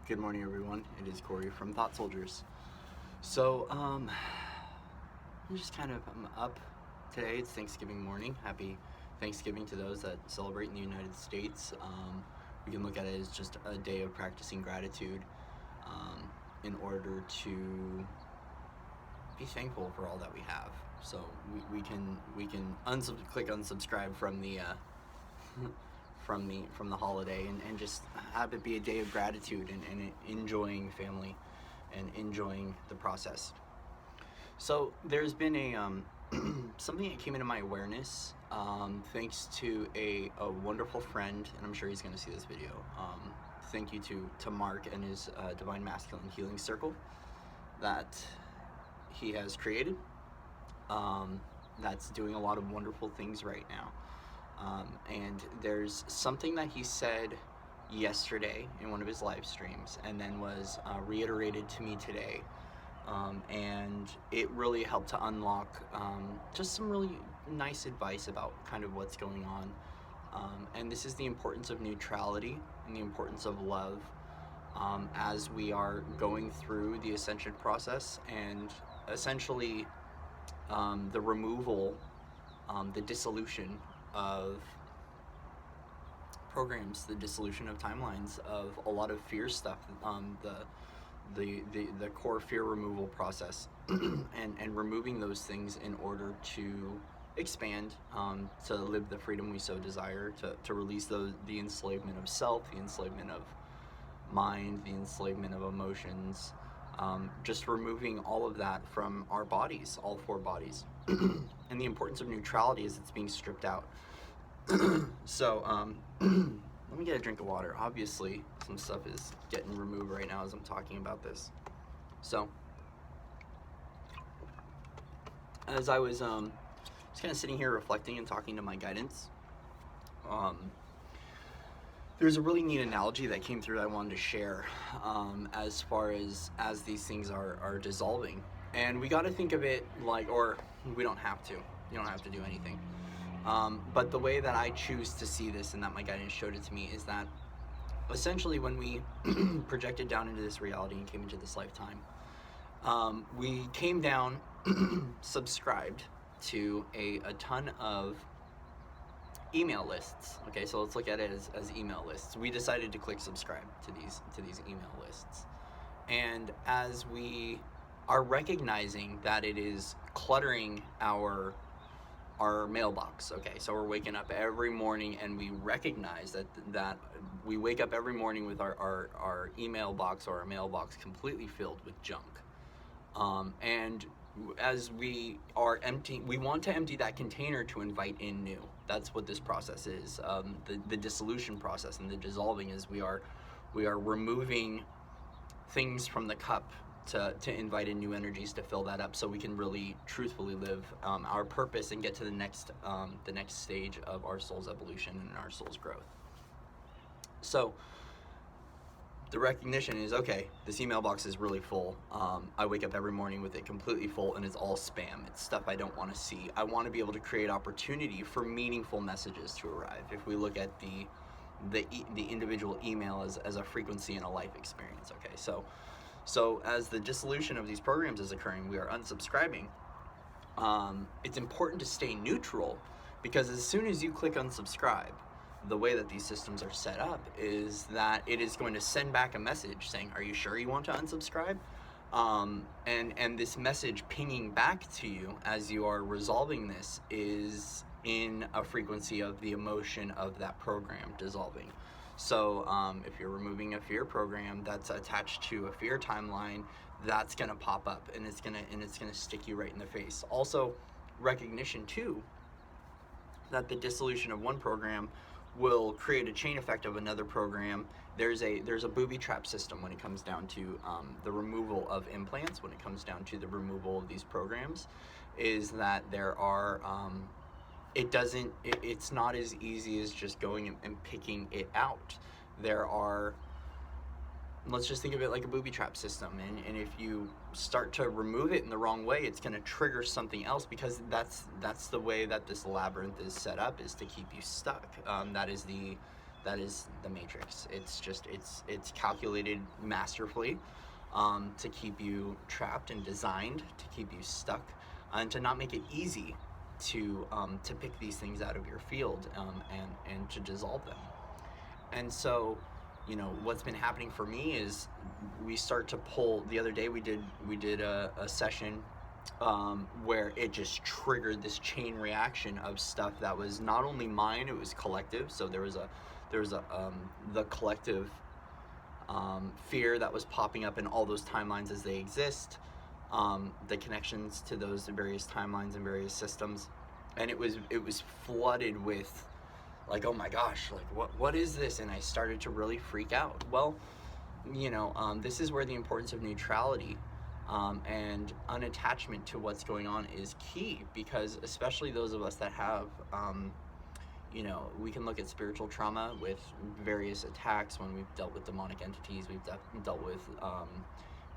Good morning, everyone. It is Corey from Thought Soldiers. So, I'm up today. It's Thanksgiving morning. Happy Thanksgiving to those that celebrate in the United States. We can look at it as just a day of practicing gratitude in order to be thankful for all that we have. So we can click unsubscribe from the from the holiday and just have it be a day of gratitude and enjoying family and enjoying the process. So there's been a something that came into my awareness thanks to a wonderful friend, and I'm sure he's going to see this video. Thank you to Mark and his Divine Masculine Healing Circle that he has created. That's doing a lot of wonderful things right now. And there's something that he said yesterday in one of his live streams and then was reiterated to me today. And it really helped to unlock just some really nice advice about kind of what's going on. And this is the importance of neutrality and the importance of love as we are going through the ascension process and essentially the removal, the dissolution of programs, the dissolution of timelines, of a lot of fear stuff, the core fear removal process, and removing those things in order to expand, to live the freedom we so desire, to release the enslavement of self, the enslavement of mind, the enslavement of emotions, just removing all of that from our bodies, all four bodies. And the importance of neutrality is it's being stripped out. So let me get a drink of water. Obviously some stuff is getting removed right now as I'm talking about this. So as I was just kind of sitting here reflecting and talking to my guidance, there's a really neat analogy that came through that I wanted to share as far as these things are dissolving. And we got to think of it like, or we don't have to. You don't have to do anything. But the way that I choose to see this and that my guidance showed it to me is that essentially when we projected down into this reality and came into this lifetime, we came down, subscribed to a ton of email lists. Okay, so let's look at it as email lists. We decided to click subscribe to these email lists. And as we are recognizing that it is cluttering our mailbox. Okay, so we're waking up every morning and we recognize that we wake up every morning with our email box or our mailbox completely filled with junk. And as we are emptying, we want to empty that container to invite in new. That's what this process is. The dissolution process and the dissolving is we are removing things from the cup to invite in new energies to fill that up, so we can really truthfully live our purpose and get to the next stage of our soul's evolution and our soul's growth. So the recognition is, okay, this email box is really full. I wake up every morning with it completely full and it's all spam. It's stuff I don't want to see. I want to be able to create opportunity for meaningful messages to arrive. If we look at the individual email as a frequency and a life experience, okay, so as the dissolution of these programs is occurring, we are unsubscribing. It's important to stay neutral, because as soon as you click unsubscribe, the way that these systems are set up is that it is going to send back a message saying, are you sure you want to unsubscribe? And this message pinging back to you as you are resolving this is in a frequency of the emotion of that program dissolving. So if you're removing a fear program that's attached to a fear timeline, that's going to pop up and it's going to stick you right in the face. Also, recognition too that the dissolution of one program will create a chain effect of another program. There's a booby trap system when it comes down to the removal of implants, when it comes down to the removal of these programs, is that there are it's not as easy as just going and picking it out. There are, let's just think of it like a booby trap system, and if you start to remove it in the wrong way, it's going to trigger something else, because that's the way that this labyrinth is set up, is to keep you stuck. That is That is the Matrix. It's calculated masterfully to keep you trapped and designed to keep you stuck, and to not make it easy to pick these things out of your field, and to dissolve them. And so, what's been happening for me is we start to pull. The other day we did a session where it just triggered this chain reaction of stuff that was not only mine, it was collective. So there was a the collective fear that was popping up in all those timelines as they exist, the connections to those various timelines and various systems, and it was flooded with, like, oh my gosh, like what is this? And I started to really freak out. Well, this is where the importance of neutrality and unattachment to what's going on is key, because especially those of us that have we can look at spiritual trauma with various attacks when we've dealt with demonic entities, we've dealt with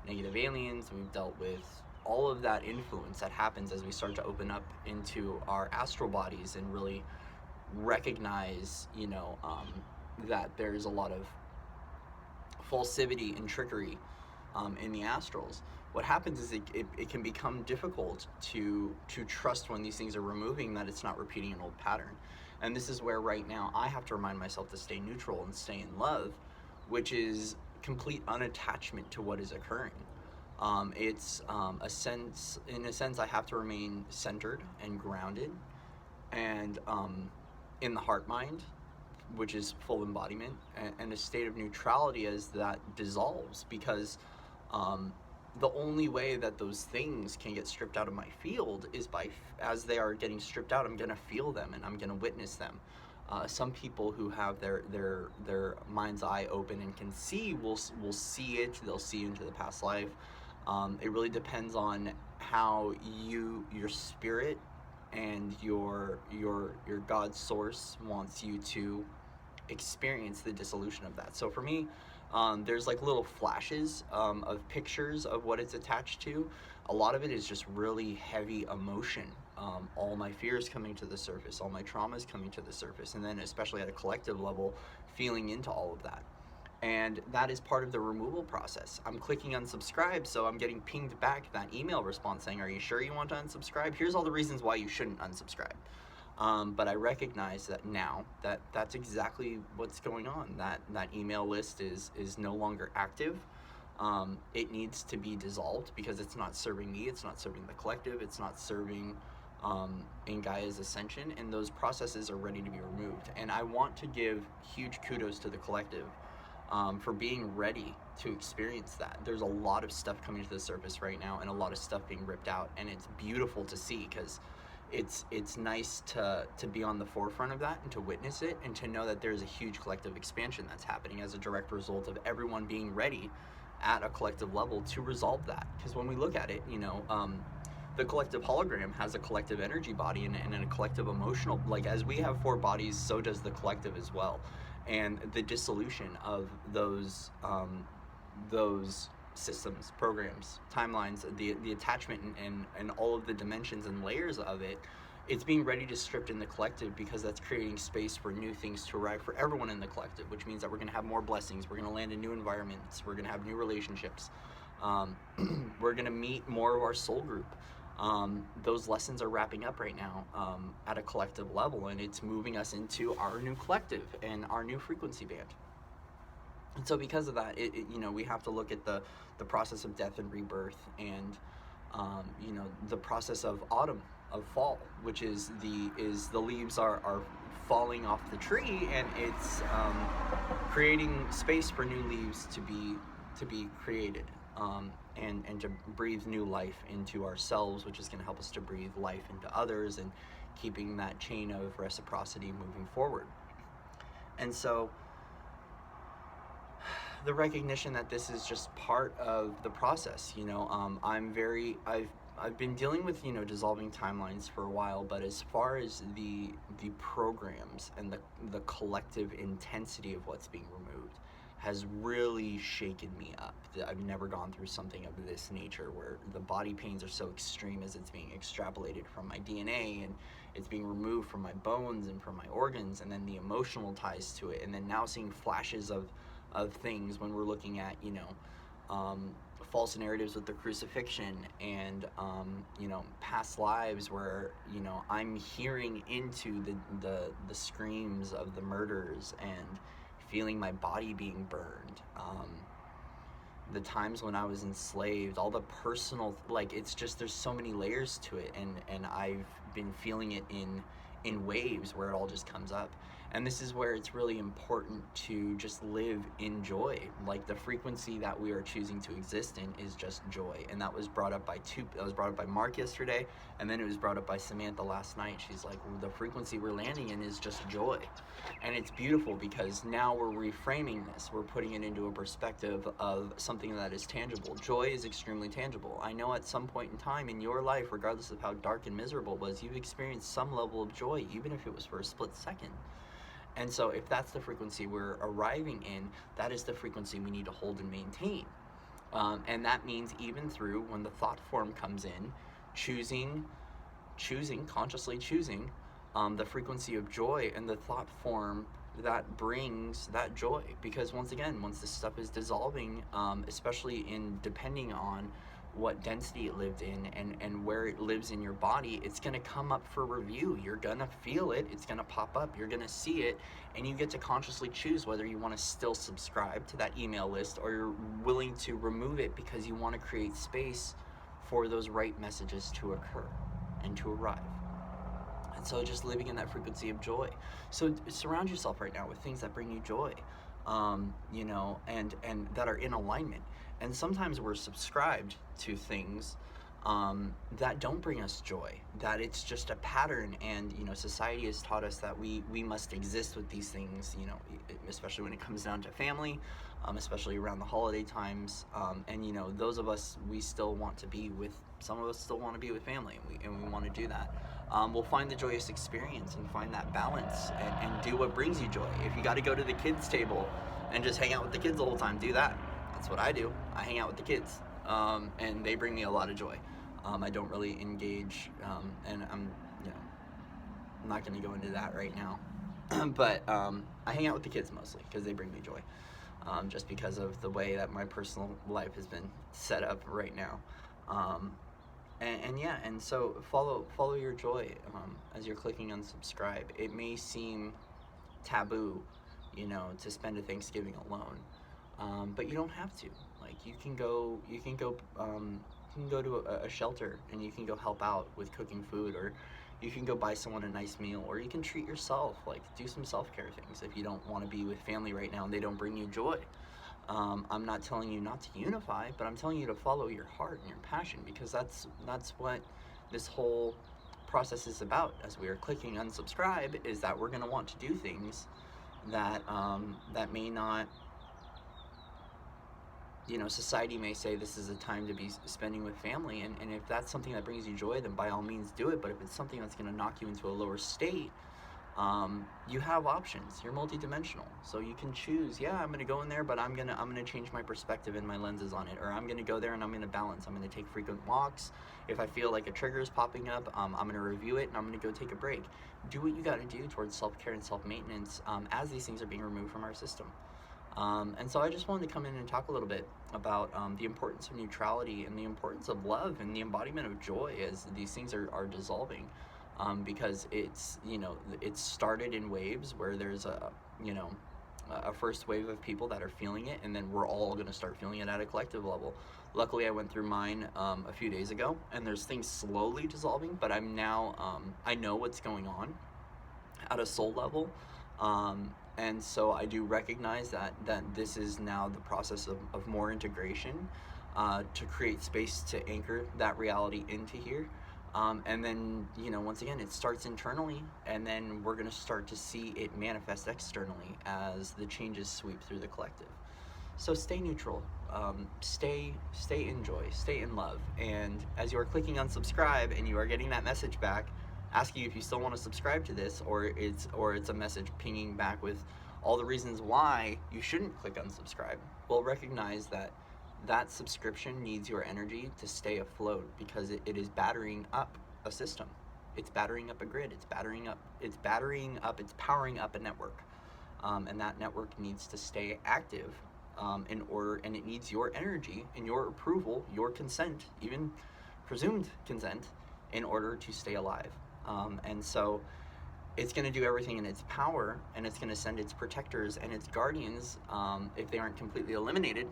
negative aliens, we've dealt with all of that influence that happens as we start to open up into our astral bodies and really recognize, that there's a lot of falsity and trickery in the astrals. What happens is it can become difficult to trust when these things are removing, that it's not repeating an old pattern. And this is where right now I have to remind myself to stay neutral and stay in love, which is complete unattachment to what is occurring. It's in a sense I have to remain centered and grounded, and in the heart mind, which is full embodiment, and a state of neutrality as that dissolves, because the only way that those things can get stripped out of my field is as they are getting stripped out, I'm going to feel them and I'm going to witness them. Some people who have their mind's eye open and can see will see it. They'll see into the past life. It really depends on how your spirit and your God source wants you to experience the dissolution of that. So for me, there's like little flashes of pictures of what it's attached to. A lot of it is just really heavy emotion. All my fears coming to the surface, all my traumas coming to the surface, and then especially at a collective level, feeling into all of that. And that is part of the removal process. I'm clicking unsubscribe, so I'm getting pinged back that email response saying, are you sure you want to unsubscribe? Here's all the reasons why you shouldn't unsubscribe. But I recognize that now that's exactly what's going on. That email list is no longer active. It needs to be dissolved because it's not serving me, it's not serving the collective, it's not serving in Gaia's ascension, and those processes are ready to be removed. And I want to give huge kudos to the collective for being ready to experience that. There's a lot of stuff coming to the surface right now and a lot of stuff being ripped out, and it's beautiful to see, because it's nice to be on the forefront of that and to witness it, and to know that there's a huge collective expansion that's happening as a direct result of everyone being ready at a collective level to resolve that. Because when we look at it, the collective hologram has a collective energy body and a collective emotional, like as we have 4 bodies, so does the collective as well. And the dissolution of those systems, programs, timelines, the attachment and all of the dimensions and layers of it, it's being ready to strip in the collective, because that's creating space for new things to arrive for everyone in the collective, which means that we're going to have more blessings, we're going to land in new environments, we're going to have new relationships, we're going to meet more of our soul group. Those lessons are wrapping up right now at a collective level, and it's moving us into our new collective and our new frequency band. And so because of that, we have to look at the process of death and rebirth, and the process of autumn, of fall, which is the leaves are falling off the tree, and it's creating space for new leaves to be created, and to breathe new life into ourselves, which is going to help us to breathe life into others, and keeping that chain of reciprocity moving forward. And so the recognition that this is just part of the process, I've been dealing with, dissolving timelines for a while, but as far as the programs and the collective intensity of what's being removed has really shaken me up. I've never gone through something of this nature where the body pains are so extreme as it's being extrapolated from my DNA, and it's being removed from my bones and from my organs, and then the emotional ties to it, and then now seeing flashes of things when we're looking at, false narratives with the crucifixion, and past lives where I'm hearing into the screams of the murders and feeling my body being burned, the times when I was enslaved, all the personal, it's just, there's so many layers to it, and I've been feeling it in waves where it all just comes up. And this is where it's really important to just live in joy. Like, the frequency that we are choosing to exist in is just joy. And that was brought up by Mark yesterday, and then it was brought up by Samantha last night. She's like, well, the frequency we're landing in is just joy. And it's beautiful because now we're reframing this. We're putting it into a perspective of something that is tangible. Joy is extremely tangible. I know at some point in time in your life, regardless of how dark and miserable it was, you've experienced some level of joy, even if it was for a split second. And so if that's the frequency we're arriving in, that is the frequency we need to hold and maintain. And that means even through when the thought form comes in, consciously choosing the frequency of joy and the thought form that brings that joy. Because once again, once this stuff is dissolving, especially depending on what density it lived in and where it lives in your body, it's going to come up for review. You're going to feel it. It's going to pop up. You're going to see it. And you get to consciously choose whether you want to still subscribe to that email list, or you're willing to remove it because you want to create space for those right messages to occur and to arrive. And so just living in that frequency of joy. So surround yourself right now with things that bring you joy, and that are in alignment. And sometimes we're subscribed to things that don't bring us joy, that it's just a pattern, and society has taught us that we must exist with these things, especially when it comes down to family, especially around the holiday times, and those of us, some of us still want to be with family, and we want to do that. We'll find the joyous experience and find that balance, and do what brings you joy. If you got to go to the kids' table and just hang out with the kids the whole time, do that. That's what I do. I hang out with the kids, and they bring me a lot of joy. I don't really engage, and I'm not going to go into that right now, but I hang out with the kids mostly because they bring me joy, just because of the way that my personal life has been set up right now. And so follow your joy as you're clicking unsubscribe. It may seem taboo, to spend a Thanksgiving alone. But you don't have to. Like, you can go to a shelter, and you can go help out with cooking food, or you can go buy someone a nice meal, or you can treat yourself, like do some self-care things if you don't want to be with family right now and they don't bring you joy. I'm not telling you not to unify, but I'm telling you to follow your heart and your passion, because that's what this whole process is about. As we are clicking unsubscribe, is that we're going to want to do things that may not, society may say this is a time to be spending with family, and if that's something that brings you joy, then by all means do it. But if it's something that's going to knock you into a lower state, you have options. You're multidimensional, so you can choose. Yeah, I'm going to go in there, but I'm going to change my perspective and my lenses on it, or I'm going to go there and I'm going to balance. I'm going to take frequent walks. If I feel like a trigger is popping up, I'm going to review it, and I'm going to go take a break. Do what you got to do towards self-care and self-maintenance as these things are being removed from our system. And so I just wanted to come in and talk a little bit about the importance of neutrality and the importance of love and the embodiment of joy as these things are dissolving, because it's started in waves where there's a first wave of people that are feeling it, and then we're all going to start feeling it at a collective level. Luckily, I went through mine a few days ago, and there's things slowly dissolving, but I'm now I know what's going on at a soul level. And so I do recognize that this is now the process of more integration, to create space to anchor that reality into here. And then, once again, it starts internally, and then we're going to start to see it manifest externally as the changes sweep through the collective. So stay neutral, stay in joy, stay in love. And as you are clicking unsubscribe and you are getting that message back, asking you if you still want to subscribe to this, or it's a message pinging back with, all the reasons why you shouldn't click unsubscribe, well, recognize that that subscription needs your energy to stay afloat, because it is battering up a system. It's battering up a grid. It's powering up a network. And that network needs to stay active and it needs your energy and your approval, your consent, even presumed consent, in order to stay alive. And so it's going to do everything in its power, and it's going to send its protectors and its guardians, if they aren't completely eliminated,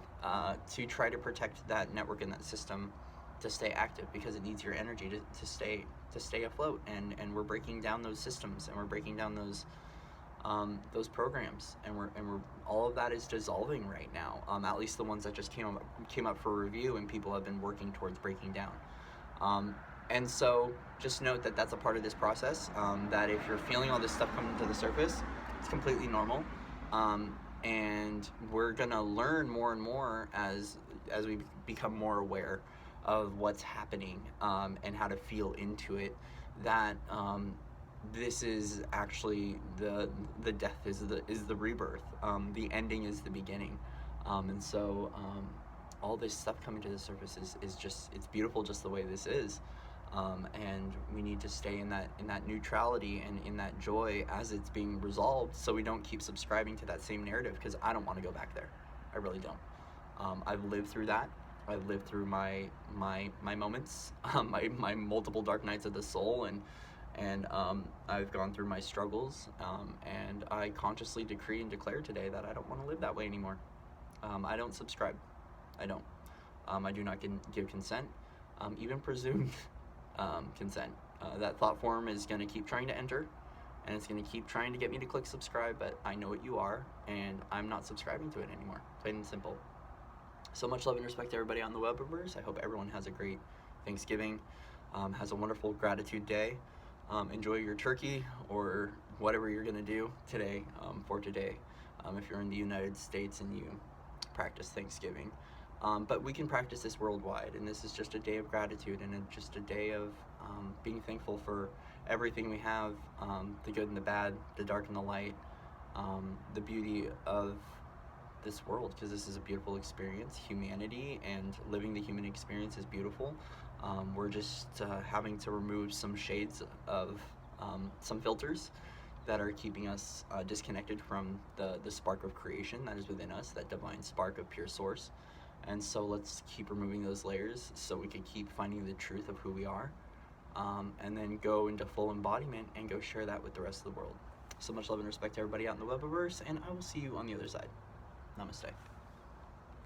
to try to protect that network and that system to stay active, because it needs your energy to stay afloat. And we're breaking down those systems, and we're breaking down those programs, and we're all of that is dissolving right now. At least the ones that just came up for review, and people have been working towards breaking down. And so just note that that's a part of this process, that if you're feeling all this stuff coming to the surface, it's completely normal. And we're gonna learn more and more as we become more aware of what's happening, and how to feel into it, that this is actually the death is the rebirth. The ending is the beginning. And so all this stuff coming to the surface is just, it's beautiful just the way this is. And we need to stay in that neutrality and in that joy as it's being resolved, so we don't keep subscribing to that same narrative, because I don't want to go back there. I really don't. I've lived through that. I've lived through my moments, my multiple dark nights of the soul, and I've gone through my struggles, and I consciously decree and declare today that I don't want to live that way anymore. I don't subscribe. I don't. I do not give consent, even presumed consent. That thought form is going to keep trying to enter, and it's going to keep trying to get me to click subscribe, but I know what you are, and I'm not subscribing to it anymore. Plain and simple. So much love and respect to everybody on the Webiverse. I hope everyone has a great Thanksgiving, has a wonderful gratitude day. Enjoy your turkey or whatever you're going to do today, for today, if you're in the United States and you practice Thanksgiving. But we can practice this worldwide, and this is just a day of gratitude, and just a day of being thankful for everything we have, the good and the bad, the dark and the light, the beauty of this world, because this is a beautiful experience. Humanity and living the human experience is beautiful. We're just having to remove some shades of some filters that are keeping us disconnected from the spark of creation that is within us, that divine spark of pure source. And so let's keep removing those layers so we can keep finding the truth of who we are, and then go into full embodiment and go share that with the rest of the world. So much love and respect to everybody out in the Webiverse, and I will see you on the other side. Namaste.